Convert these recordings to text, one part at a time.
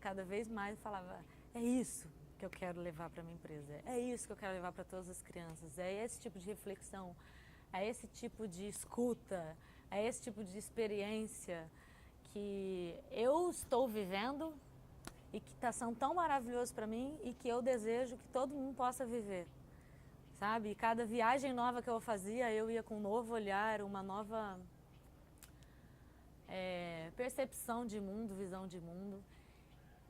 cada vez mais e falava, é isso que eu quero levar para minha empresa, é isso que eu quero levar para todas as crianças, é esse tipo de reflexão, é esse tipo de escuta, é esse tipo de experiência que eu estou vivendo e que está sendo tão maravilhoso para mim e que eu desejo que todo mundo possa viver, sabe? E cada viagem nova que eu fazia, eu ia com um novo olhar, uma nova percepção de mundo, visão de mundo,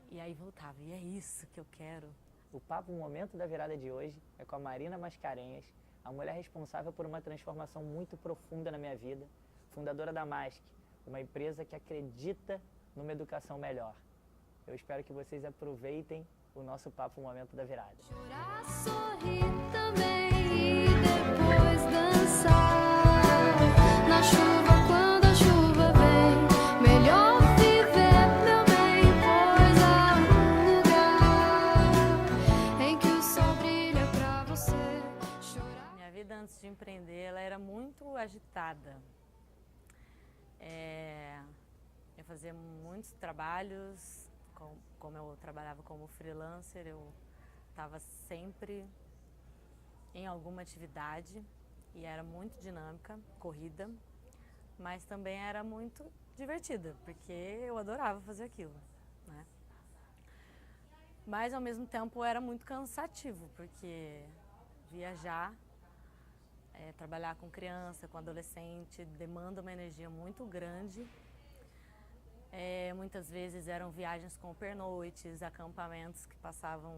e aí voltava, e é isso que eu quero. O Papo Momento da Virada de hoje é com a Marina Mascarenhas, a mulher responsável por uma transformação muito profunda na minha vida, fundadora da MASC, uma empresa que acredita numa educação melhor. Eu espero que vocês aproveitem o nosso Papo Momento da Virada. Chorar, sorrir também e depois dançar na chuva quando a chuva vem. Melhor viver, meu bem, pois há um lugar em que o sol brilha pra você chorar. Minha vida antes de empreender, ela era muito agitada. Eu fazia muitos trabalhos, como eu trabalhava como freelancer, eu estava sempre em alguma atividade e era muito dinâmica, corrida, mas também era muito divertida, porque eu adorava fazer aquilo, né? Mas ao mesmo tempo era muito cansativo, porque viajar, trabalhar com criança, com adolescente, demanda uma energia muito grande. Muitas vezes eram viagens com pernoites, acampamentos que passavam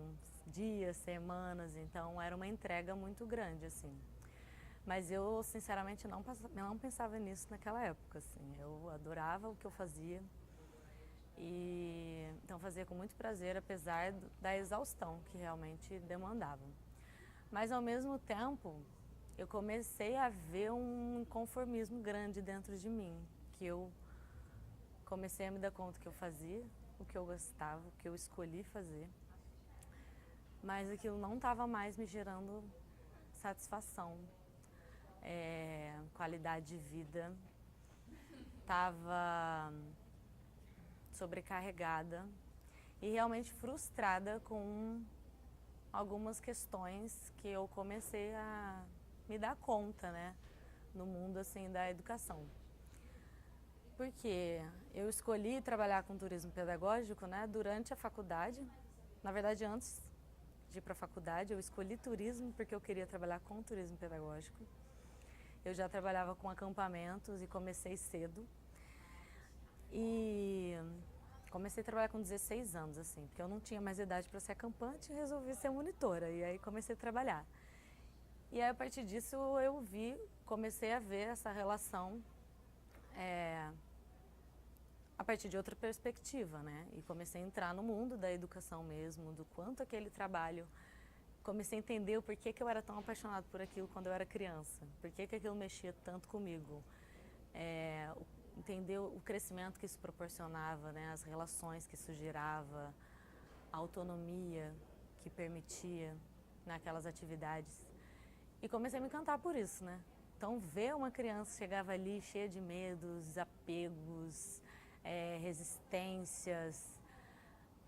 dias, semanas, então era uma entrega muito grande, assim. Mas eu, sinceramente, não pensava nisso naquela época, assim. Eu adorava o que eu fazia e então fazia com muito prazer, apesar da exaustão que realmente demandava. Mas ao mesmo tempo, eu comecei a ver um inconformismo grande dentro de mim, que eu comecei a me dar conta que eu fazia o que eu gostava, o que eu escolhi fazer, mas aquilo não estava mais me gerando satisfação, qualidade de vida, estava sobrecarregada e realmente frustrada com algumas questões que eu comecei a me dar conta, né, no mundo assim da educação. Porque eu escolhi trabalhar com turismo pedagógico, né, durante a faculdade. Na verdade, antes de ir para a faculdade, eu escolhi turismo porque eu queria trabalhar com turismo pedagógico. Eu já trabalhava com acampamentos e comecei cedo. E comecei a trabalhar com 16 anos, assim, porque eu não tinha mais idade para ser acampante e resolvi ser monitora. E aí comecei a trabalhar. E aí, a partir disso, eu comecei a ver essa relação a partir de outra perspectiva, né? E comecei a entrar no mundo da educação mesmo, do quanto aquele trabalho... Comecei a entender o porquê que eu era tão apaixonada por aquilo quando eu era criança, por que aquilo mexia tanto comigo. Entender o crescimento que isso proporcionava, né? As relações que isso gerava, a autonomia que permitia naquelas atividades. E comecei a me encantar por isso, né? Então, ver uma criança que chegava ali cheia de medos, apegos, resistências.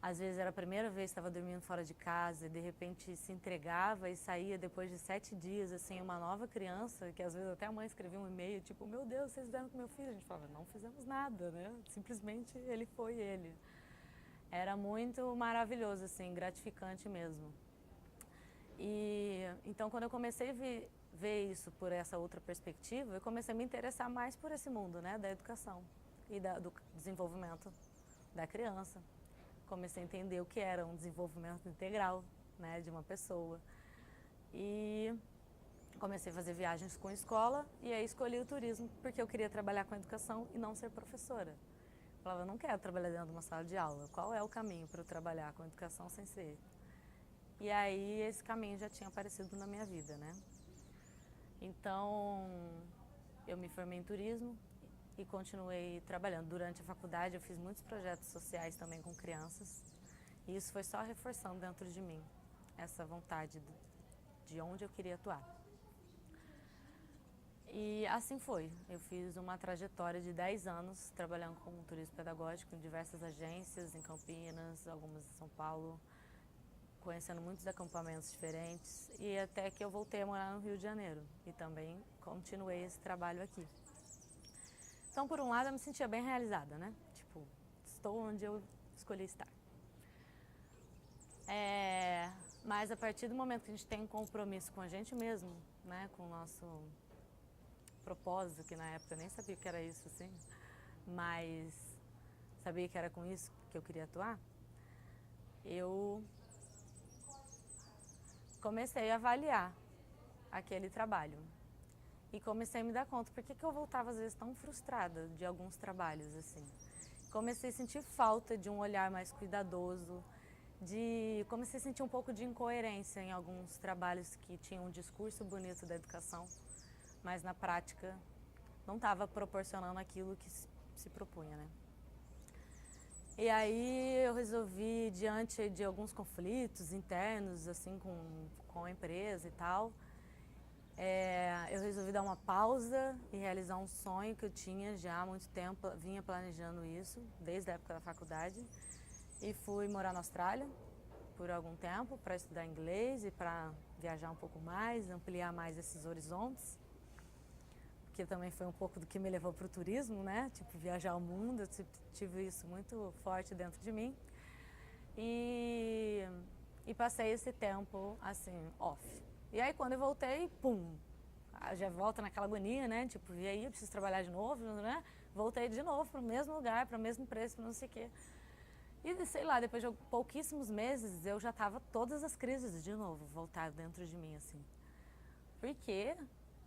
Às vezes era a primeira vez que estava dormindo fora de casa e de repente se entregava e saía depois de 7 dias, assim, uma nova criança, que às vezes até a mãe escrevia um e-mail, tipo, meu Deus, vocês fizeram com meu filho? A gente falava, não fizemos nada, né? Simplesmente ele foi ele. Era muito maravilhoso, assim, gratificante mesmo. E então quando eu comecei a ver isso por essa outra perspectiva, eu comecei a me interessar mais por esse mundo, né, da educação e do desenvolvimento da criança. Comecei a entender o que era um desenvolvimento integral, né, de uma pessoa. E comecei a fazer viagens com escola e aí escolhi o turismo porque eu queria trabalhar com educação e não ser professora. Eu falava, eu não quero trabalhar dentro de uma sala de aula. Qual é o caminho para eu trabalhar com educação sem ser? E aí esse caminho já tinha aparecido na minha vida, né? Então, eu me formei em turismo e continuei trabalhando. Durante a faculdade eu fiz muitos projetos sociais também com crianças e isso foi só reforçando dentro de mim essa vontade de onde eu queria atuar. E assim foi. Eu fiz uma trajetória de 10 anos trabalhando com turismo pedagógico em diversas agências, em Campinas, algumas em São Paulo, conhecendo muitos acampamentos diferentes e até que eu voltei a morar no Rio de Janeiro e também continuei esse trabalho aqui. Então, por um lado, eu me sentia bem realizada, né? Tipo, estou onde eu escolhi estar. Mas a partir do momento que a gente tem um compromisso com a gente mesmo, né? Com o nosso propósito, que na época eu nem sabia que era isso, assim, mas sabia que era com isso que eu queria atuar, eu comecei a avaliar aquele trabalho e comecei a me dar conta por que eu voltava às vezes tão frustrada de alguns trabalhos, assim. Comecei a sentir falta de um olhar mais cuidadoso, comecei a sentir um pouco de incoerência em alguns trabalhos que tinham um discurso bonito da educação, mas na prática não estava proporcionando aquilo que se propunha, né? E aí eu resolvi, diante de alguns conflitos internos, assim, com a empresa e tal, eu resolvi dar uma pausa e realizar um sonho que eu tinha já há muito tempo, vinha planejando isso, desde a época da faculdade, e fui morar na Austrália por algum tempo para estudar inglês e para viajar um pouco mais, ampliar mais esses horizontes. Que também foi um pouco do que me levou para o turismo, né? Tipo, viajar o mundo, eu tive isso muito forte dentro de mim. E passei esse tempo, assim, off. E aí, quando eu voltei, pum, já volta naquela agonia, né? Tipo, e aí, eu preciso trabalhar de novo, né? Voltei de novo para o mesmo lugar, para o mesmo preço, para não sei o quê. E, sei lá, depois de pouquíssimos meses, eu já tava todas as crises de novo, voltar dentro de mim, assim. Porque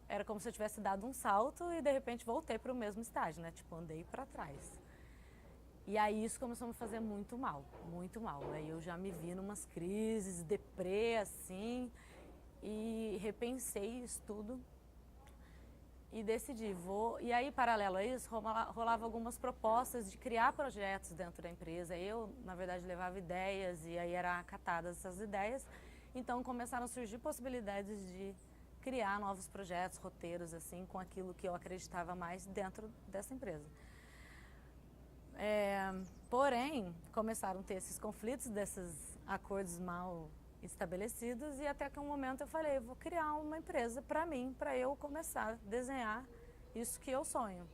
era como se eu tivesse dado um salto e de repente voltei para o mesmo estágio, né? Tipo, andei para trás. E aí isso começou a me fazer muito mal, muito mal. Aí eu já me vi numas crises, deprê, assim, e repensei isso tudo e decidi, E aí, paralelo a isso, rolava algumas propostas de criar projetos dentro da empresa. Eu, na verdade, levava ideias e aí eram acatadas essas ideias. Então começaram a surgir possibilidades de criar novos projetos, roteiros, assim, com aquilo que eu acreditava mais dentro dessa empresa. Porém, começaram a ter esses conflitos, desses acordos mal estabelecidos, e até que um momento eu falei, vou criar uma empresa para mim, para eu começar a desenhar isso que eu sonho.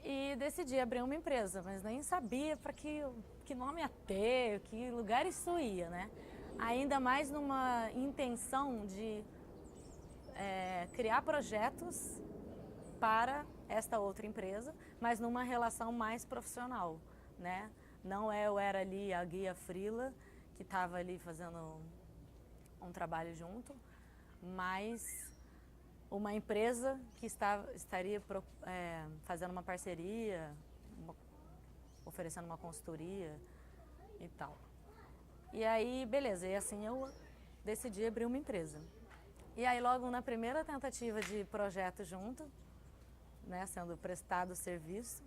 E decidi abrir uma empresa, mas nem sabia para que nome ia ter, que lugar isso ia, né? Ainda mais numa intenção de criar projetos para esta outra empresa, mas numa relação mais profissional, né? Não eu era ali a guia freela, que estava ali fazendo um trabalho junto, mas uma empresa que estaria fazendo uma parceria, oferecendo uma consultoria e tal. E aí, beleza, e assim eu decidi abrir uma empresa. E aí logo na primeira tentativa de projeto junto, né, sendo prestado o serviço,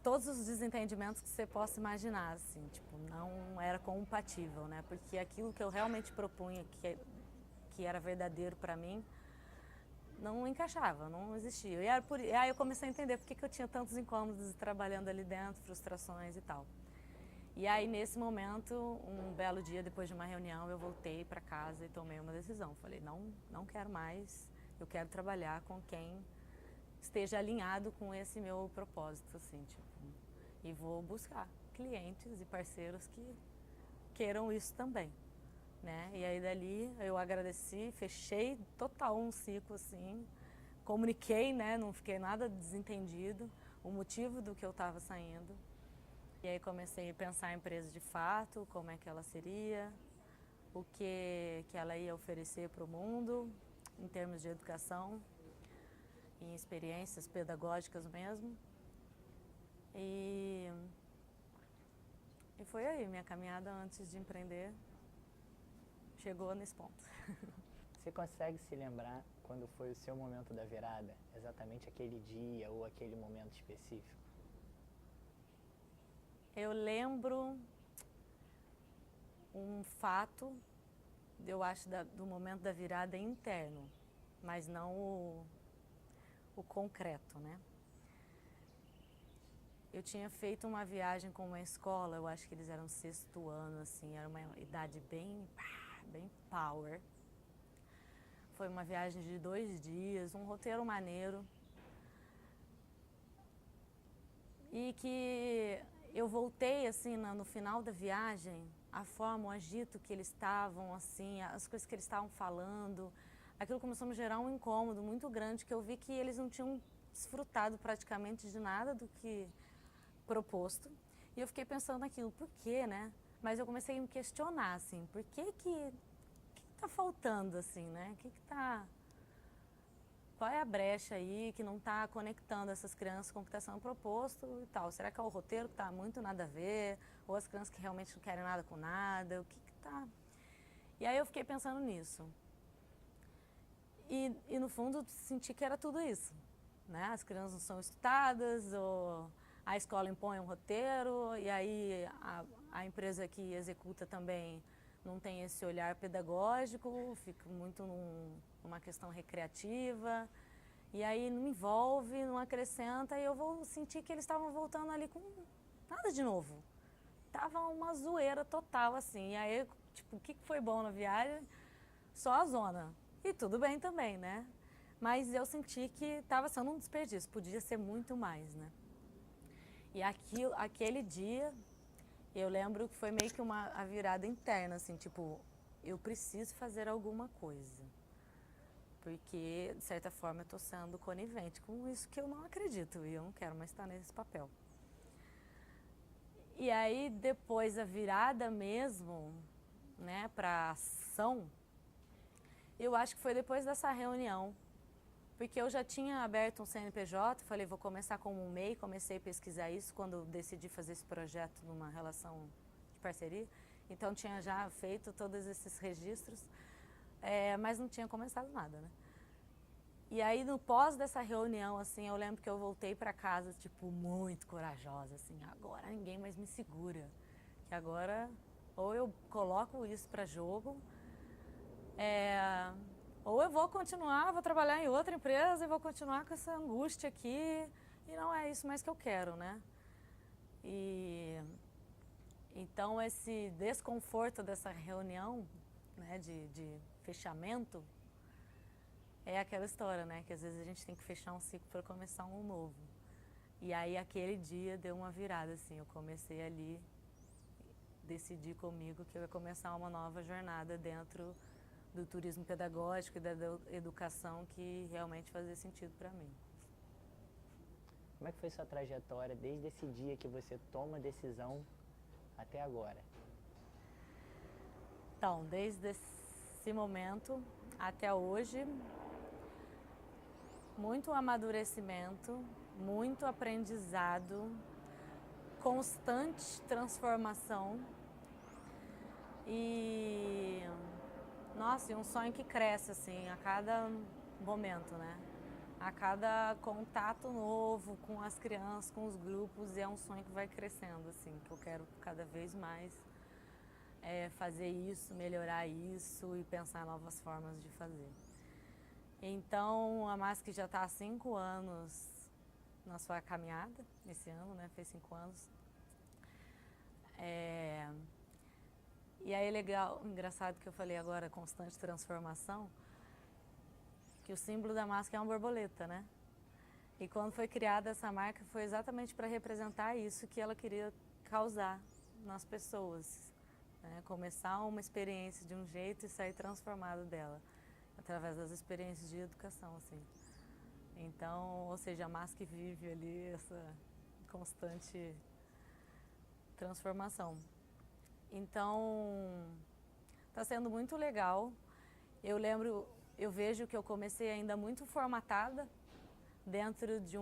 todos os desentendimentos que você possa imaginar, assim, tipo, não era compatível, né, porque aquilo que eu realmente propunha, que era verdadeiro para mim, não encaixava, não existia. E aí eu comecei a entender por que eu tinha tantos incômodos trabalhando ali dentro, frustrações e tal. E aí, nesse momento, um belo dia, depois de uma reunião, eu voltei para casa e tomei uma decisão. Falei, não quero mais, eu quero trabalhar com quem esteja alinhado com esse meu propósito, assim, tipo, e vou buscar clientes e parceiros que queiram isso também, né? E aí, dali, eu agradeci, fechei total um ciclo, assim, comuniquei, né? Não fiquei nada desentendido, o motivo do que eu estava saindo. E aí comecei a pensar a empresa de fato, como é que ela seria, o que ela ia oferecer para o mundo, em termos de educação, em experiências pedagógicas mesmo. E foi aí, minha caminhada antes de empreender chegou nesse ponto. Você consegue se lembrar quando foi o seu momento da virada? Exatamente aquele dia ou aquele momento específico? Eu lembro um fato, eu acho, do momento da virada interno. mas não o concreto, né? Eu tinha feito uma viagem com uma escola, eu acho que eles eram 6º ano, assim, era uma idade bem power. Foi uma viagem de 2 dias, um roteiro maneiro. E que eu voltei, assim, no final da viagem, a forma, o agito que eles estavam, assim, as coisas que eles estavam falando, aquilo começou a me gerar um incômodo muito grande, que eu vi que eles não tinham desfrutado praticamente de nada do que proposto. E eu fiquei pensando naquilo, por quê, né? Mas eu comecei a me questionar, assim, por que tá faltando, assim, né? Qual é a brecha aí que não está conectando essas crianças com o que está sendo proposto e tal? Será que é o roteiro que está muito nada a ver? Ou as crianças que realmente não querem nada com nada? O que tá? E aí eu fiquei pensando nisso. E no fundo senti que era tudo isso, né? As crianças não são escutadas, ou a escola impõe um roteiro, e aí a empresa que executa também não tem esse olhar pedagógico, fica muito numa questão recreativa, e aí não envolve, não acrescenta, e eu vou sentir que eles estavam voltando ali com nada de novo. Tava uma zoeira total, assim, e aí, tipo, o que foi bom na viagem? Só a zona, e tudo bem também, né? Mas eu senti que estava sendo um desperdício, podia ser muito mais, né? E aquele dia, eu lembro que foi meio que a virada interna, assim, tipo, eu preciso fazer alguma coisa. Porque, de certa forma, eu estou sendo conivente com isso que eu não acredito e eu não quero mais estar nesse papel. E aí, depois, a virada mesmo, né, para ação, eu acho que foi depois dessa reunião. Porque eu já tinha aberto um CNPJ, falei, vou começar como um MEI, comecei a pesquisar isso quando eu decidi fazer esse projeto numa relação de parceria. Então, tinha já feito todos esses registros, mas não tinha começado nada, né? E aí, no pós dessa reunião, assim, eu lembro que eu voltei para casa, tipo, muito corajosa, assim, agora ninguém mais me segura. Que agora, ou eu coloco isso para jogo, ou eu vou continuar, vou trabalhar em outra empresa e vou continuar com essa angústia aqui, e não é isso mais que eu quero, né? E então esse desconforto dessa reunião, né, de fechamento, é aquela história, né, que às vezes a gente tem que fechar um ciclo para começar um novo. E aí aquele dia deu uma virada, assim, eu comecei ali, decidi comigo que eu ia começar uma nova jornada dentro do turismo pedagógico e da educação que realmente fazia sentido para mim. Como é que foi sua trajetória desde esse dia que você toma a decisão até agora? Então, desde esse momento até hoje, muito amadurecimento, muito aprendizado, constante transformação e nossa, e um sonho que cresce, assim, a cada momento, né? A cada contato novo com as crianças, com os grupos, é um sonho que vai crescendo, assim, que eu quero cada vez mais fazer isso, melhorar isso e pensar novas formas de fazer. Então, a MASC já está há 5 anos na sua caminhada, esse ano, né? Fez 5 anos. E aí legal, engraçado que eu falei agora, constante transformação, que o símbolo da MASC é uma borboleta, né? E quando foi criada essa marca foi exatamente para representar isso que ela queria causar nas pessoas, né? Começar uma experiência de um jeito e sair transformado dela, através das experiências de educação, assim. Então, ou seja, a MASC vive ali essa constante transformação. Então, está sendo muito legal. Eu vejo que eu comecei ainda muito formatada dentro de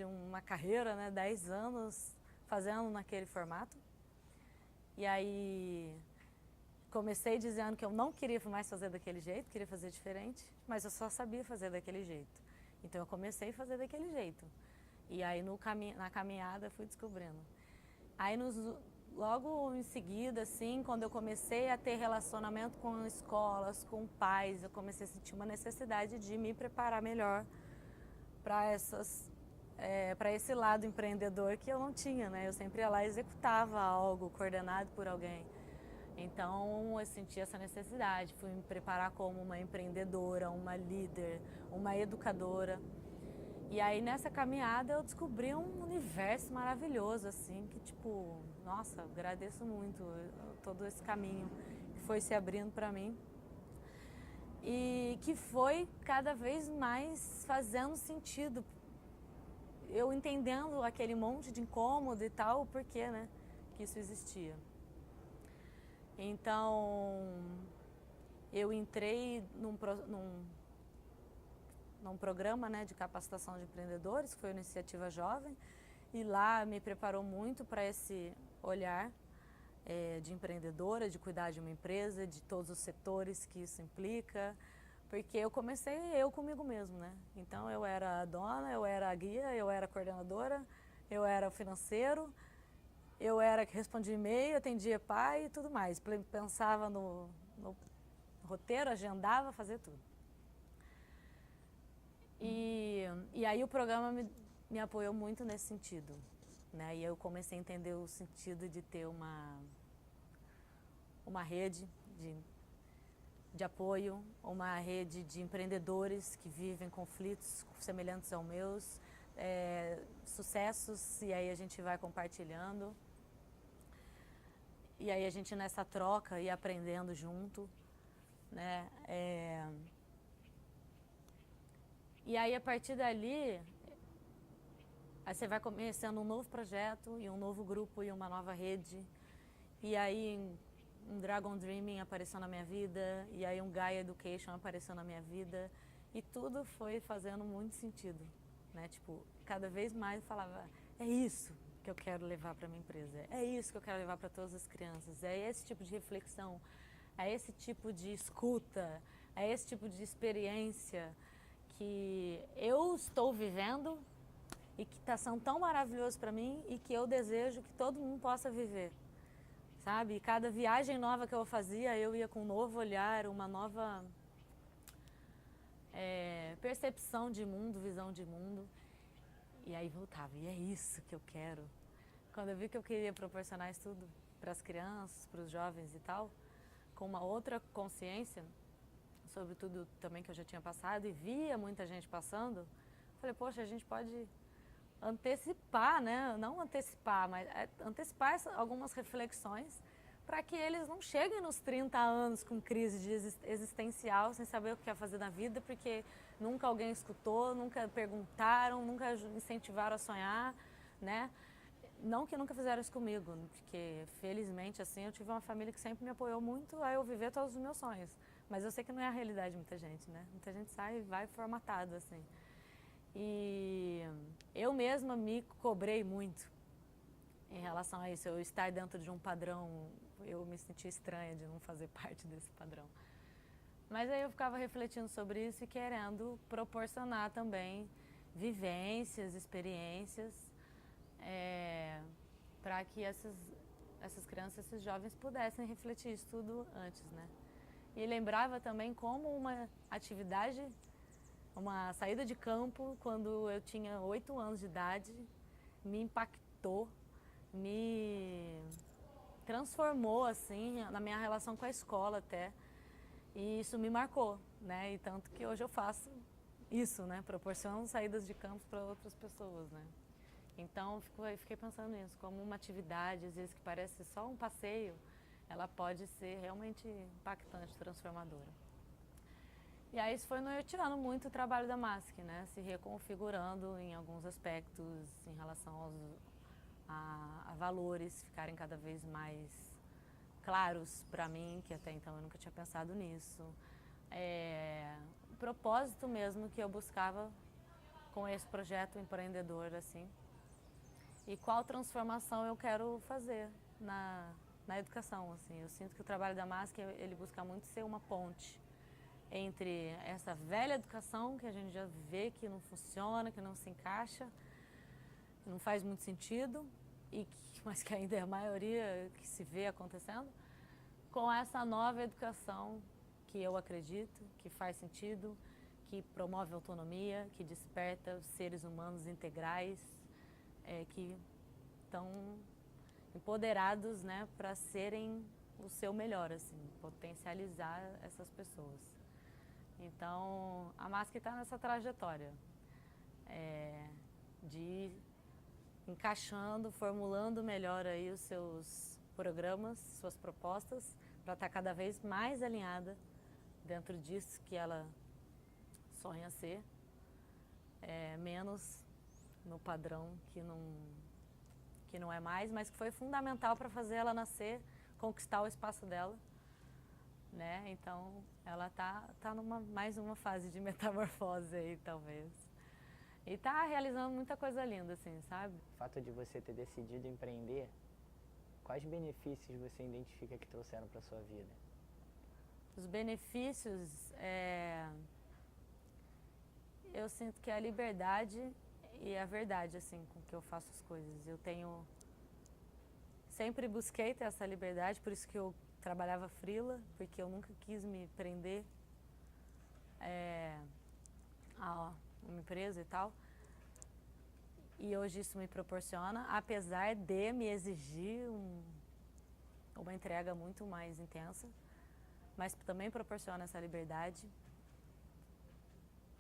uma carreira, né, 10 anos fazendo naquele formato. E aí comecei dizendo que eu não queria mais fazer daquele jeito, queria fazer diferente, mas eu só sabia fazer daquele jeito. Então eu comecei a fazer daquele jeito. E aí na caminhada fui descobrindo. Aí logo em seguida, assim, quando eu comecei a ter relacionamento com escolas, com pais, eu comecei a sentir uma necessidade de me preparar melhor para esse lado empreendedor que eu não tinha, né? Eu sempre ia lá e executava algo coordenado por alguém. Então eu senti essa necessidade, fui me preparar como uma empreendedora, uma líder, uma educadora. E aí nessa caminhada eu descobri um universo maravilhoso, assim, que tipo, nossa, agradeço muito todo esse caminho que foi se abrindo para mim. E que foi cada vez mais fazendo sentido. Eu entendendo aquele monte de incômodo e tal, o porquê, né, que isso existia. Então, eu entrei num programa, né, de capacitação de empreendedores, que foi a Iniciativa Jovem, e lá me preparou muito para esse olhar de empreendedora, de cuidar de uma empresa, de todos os setores que isso implica, porque eu comecei comigo mesmo, né? Então eu era a dona, eu era a guia, eu era a coordenadora, eu era o financeiro, eu era que respondia e-mail, atendia pai e tudo mais. Pensava no roteiro, agendava, fazia tudo. E aí o programa me apoiou muito nesse sentido, né? E eu comecei a entender o sentido de ter uma rede de apoio, uma rede de empreendedores que vivem conflitos semelhantes aos meus, sucessos, e aí a gente vai compartilhando. E aí a gente nessa troca e aprendendo junto, né? E aí a partir dali, aí você vai conhecendo um novo projeto e um novo grupo e uma nova rede. E aí um Dragon Dreaming apareceu na minha vida, e aí um Gaia Education apareceu na minha vida. E tudo foi fazendo muito sentido, né? Tipo, cada vez mais eu falava, é isso que eu quero levar para minha empresa, é isso que eu quero levar para todas as crianças, é esse tipo de reflexão, é esse tipo de escuta, é esse tipo de experiência que eu estou vivendo e que está sendo tão maravilhoso para mim e que eu desejo que todo mundo possa viver, sabe? E cada viagem nova que eu fazia, eu ia com um novo olhar, uma nova percepção de mundo, visão de mundo. E aí voltava, e é isso que eu quero. Quando eu vi que eu queria proporcionar isso tudo para as crianças, para os jovens e tal, com uma outra consciência, sobre tudo também que eu já tinha passado e via muita gente passando, falei, poxa, a gente pode antecipar, né? Não antecipar, mas antecipar algumas reflexões para que eles não cheguem nos 30 anos com crise existencial, sem saber o que quer fazer na vida, porque nunca alguém escutou, nunca perguntaram, nunca incentivaram a sonhar, né? Não que nunca fizeram isso comigo, porque felizmente assim eu tive uma família que sempre me apoiou muito a eu viver todos os meus sonhos. Mas eu sei que não é a realidade de muita gente, né? Muita gente sai e vai formatado, assim. E eu mesma me cobrei muito em relação a isso. Eu estar dentro de um padrão, eu me sentia estranha de não fazer parte desse padrão. Mas aí eu ficava refletindo sobre isso e querendo proporcionar também vivências, experiências, para que essas crianças, esses jovens pudessem refletir isso tudo antes, né? E lembrava também como uma atividade, uma saída de campo, quando eu tinha 8 anos de idade, me impactou, me transformou, assim, na minha relação com a escola até. E isso me marcou, né? E tanto que hoje eu faço isso, né? Proporciono saídas de campo para outras pessoas, né? Então, fiquei pensando nisso, como uma atividade, às vezes que parece só um passeio, ela pode ser realmente impactante, transformadora. E aí isso foi norteando muito o trabalho da MASC, né? Se reconfigurando em alguns aspectos em relação a valores ficarem cada vez mais claros para mim, que até então eu nunca tinha pensado nisso. O propósito mesmo que eu buscava com esse projeto empreendedor, assim. E qual transformação eu quero fazer na educação, assim. Eu sinto que o trabalho da MASC, ele busca muito ser uma ponte entre essa velha educação que a gente já vê que não funciona, que não se encaixa, que não faz muito sentido, e que mas que ainda é a maioria que se vê acontecendo, com essa nova educação que eu acredito, que faz sentido, que promove autonomia, que desperta os seres humanos integrais, que estão empoderados, né, para serem o seu melhor, assim, potencializar essas pessoas. Então, a MASC está nessa trajetória de ir encaixando, formulando melhor aí os seus programas, suas propostas, para estar cada vez mais alinhada dentro disso que ela sonha ser, menos no padrão que não é mais, mas que foi fundamental para fazer ela nascer, conquistar o espaço dela, né? Então, ela tá numa mais uma fase de metamorfose aí, talvez. E tá realizando muita coisa linda, assim, sabe? O fato de você ter decidido empreender, quais benefícios você identifica que trouxeram para sua vida? Os benefícios, eu sinto que é a liberdade e a verdade, assim, com que eu faço as coisas. Eu sempre busquei ter essa liberdade, por isso que eu trabalhava freela, porque eu nunca quis me prender a uma empresa e tal. E hoje isso me proporciona, apesar de me exigir uma entrega muito mais intensa, mas também proporciona essa liberdade.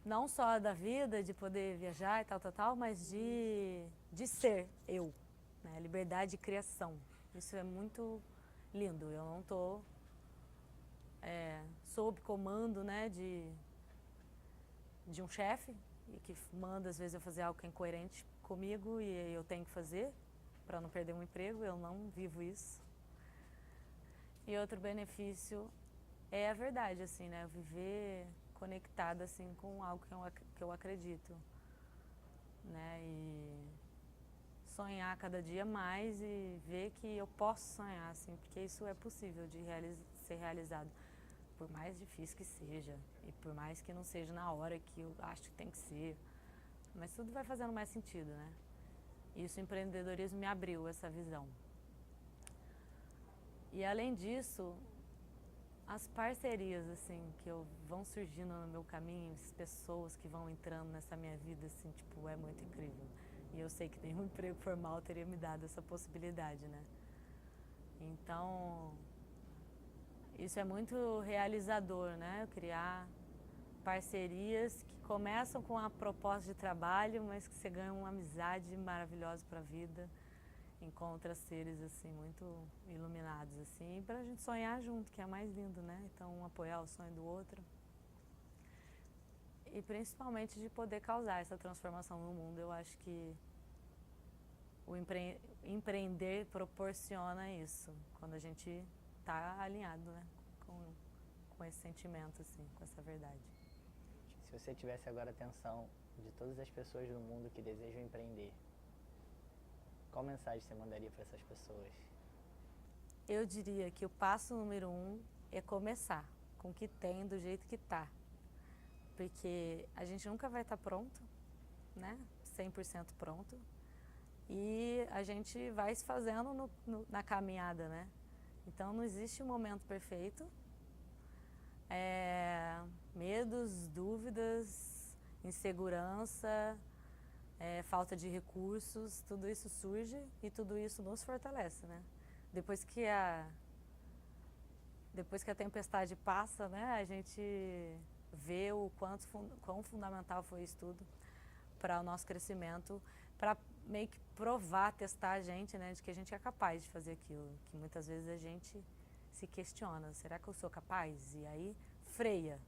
Não só da vida, de poder viajar e tal, mas de ser eu, né? Liberdade de criação. Isso é muito lindo. Eu não estou sob comando, né, de um chefe e que manda às vezes eu fazer algo que é incoerente comigo e eu tenho que fazer para não perder um emprego. Eu não vivo isso. E outro benefício é a verdade, assim, né? Viver conectada, assim, com algo que eu acredito, né? E sonhar cada dia mais e ver que eu posso sonhar, assim, porque isso é possível de ser realizado, por mais difícil que seja e por mais que não seja na hora que eu acho que tem que ser, mas tudo vai fazendo mais sentido, né? Isso, o empreendedorismo me abriu essa visão. E além disso, as parcerias, assim, que vão surgindo no meu caminho, as pessoas que vão entrando nessa minha vida, assim, tipo, é muito incrível. E eu sei que nenhum emprego formal teria me dado essa possibilidade, né? Então, isso é muito realizador, né? Criar parcerias que começam com a proposta de trabalho, mas que você ganha uma amizade maravilhosa para a vida. Encontra seres, assim, muito iluminados, assim, para a gente sonhar junto, que é mais lindo, né? Então, um apoiar o sonho do outro. E principalmente de poder causar essa transformação no mundo. Eu acho que o empreender proporciona isso, quando a gente está alinhado, né? Com esse sentimento, assim, com essa verdade. Se você tivesse agora a atenção de todas as pessoas do mundo que desejam empreender, qual mensagem você mandaria para essas pessoas? Eu diria que o passo número 1 é começar com o que tem, do jeito que tá. Porque a gente nunca vai estar pronto, né? 100% pronto. E a gente vai se fazendo na caminhada, né? Então não existe um momento perfeito. Medos, dúvidas, insegurança, falta de recursos, tudo isso surge e tudo isso nos fortalece, né? Depois que a tempestade passa, né, a gente vê o quão fundamental foi isso tudo para o nosso crescimento, para meio que provar, testar a gente, né, de que a gente é capaz de fazer aquilo, que muitas vezes a gente se questiona, será que eu sou capaz? E aí freia.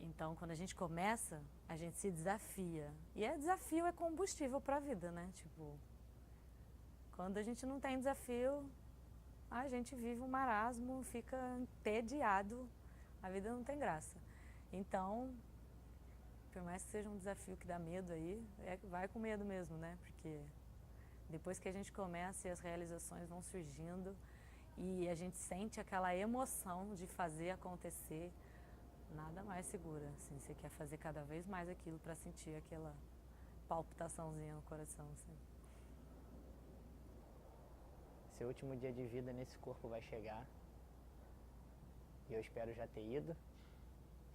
Então, quando a gente começa, a gente se desafia. E desafio é combustível para a vida, né? Tipo, quando a gente não tem desafio, a gente vive um marasmo, fica entediado, a vida não tem graça. Então, por mais que seja um desafio que dá medo aí, vai com medo mesmo, né? Porque depois que a gente começa e as realizações vão surgindo e a gente sente aquela emoção de fazer acontecer, nada mais segura, assim, você quer fazer cada vez mais aquilo para sentir aquela palpitaçãozinha no coração, assim. seu último dia de vida nesse corpo vai chegar. E eu espero já ter ido.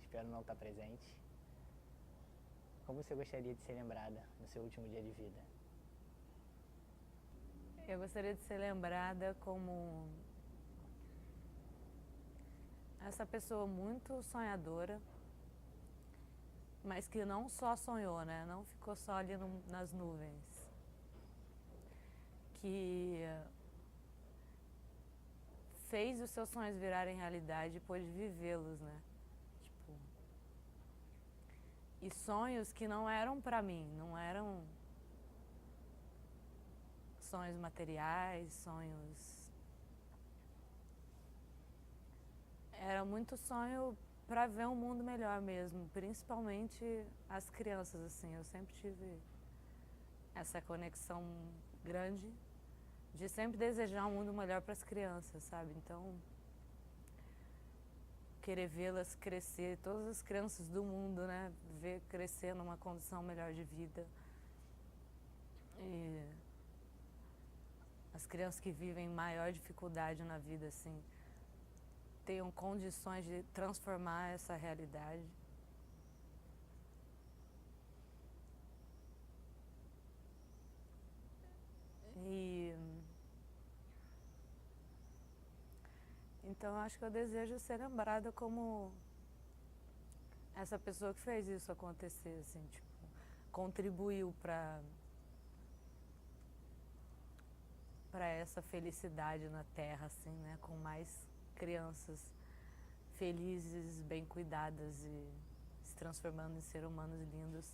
Espero não estar presente. Como você gostaria de ser lembrada no seu último dia de vida? Eu gostaria de ser lembrada como essa pessoa muito sonhadora, mas que não só sonhou, né? Não ficou só ali nas nuvens. Que fez os seus sonhos virarem realidade e pôde vivê-los, né? Tipo, e sonhos que não eram pra mim, não eram sonhos materiais, sonhos... Era muito sonho para ver um mundo melhor mesmo, principalmente as crianças, assim. Eu sempre tive essa conexão grande de sempre desejar um mundo melhor para as crianças, sabe? Então, querer vê-las crescer, todas as crianças do mundo, né? Ver crescer numa condição melhor de vida. E as crianças que vivem maior dificuldade na vida, assim, tenham condições de transformar essa realidade. E então acho que eu desejo ser lembrada como essa pessoa que fez isso acontecer, assim, tipo, contribuiu para essa felicidade na Terra, assim, né, com mais crianças felizes, bem cuidadas e se transformando em seres humanos lindos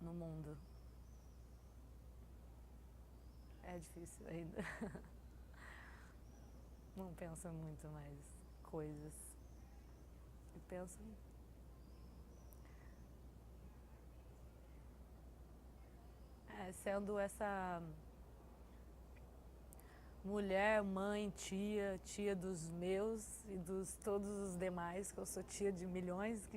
no mundo. É difícil ainda. Não penso muito mais coisas. Eu penso... sendo essa mulher, mãe, tia dos meus e dos todos os demais, que eu sou tia de milhões,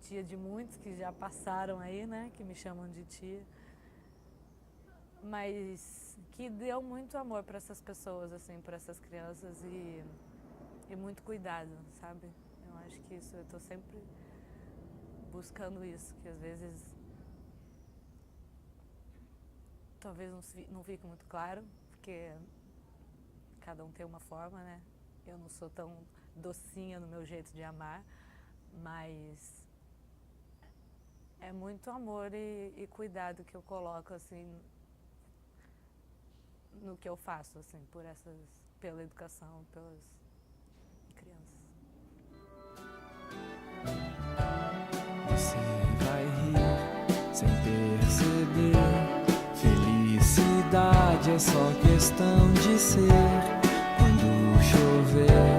tia de muitos que já passaram aí, né, que me chamam de tia, mas que deu muito amor para essas pessoas, assim, para essas crianças e muito cuidado, sabe? Eu acho que isso, eu tô sempre buscando isso, que às vezes talvez não fique muito claro, porque cada um tem uma forma, né? Eu não sou tão docinha no meu jeito de amar, mas é muito amor e cuidado que eu coloco, assim, no que eu faço, assim, pela educação, pelas crianças. Você vai rir sem perceber. Felicidade é só questão de ser. Quando chover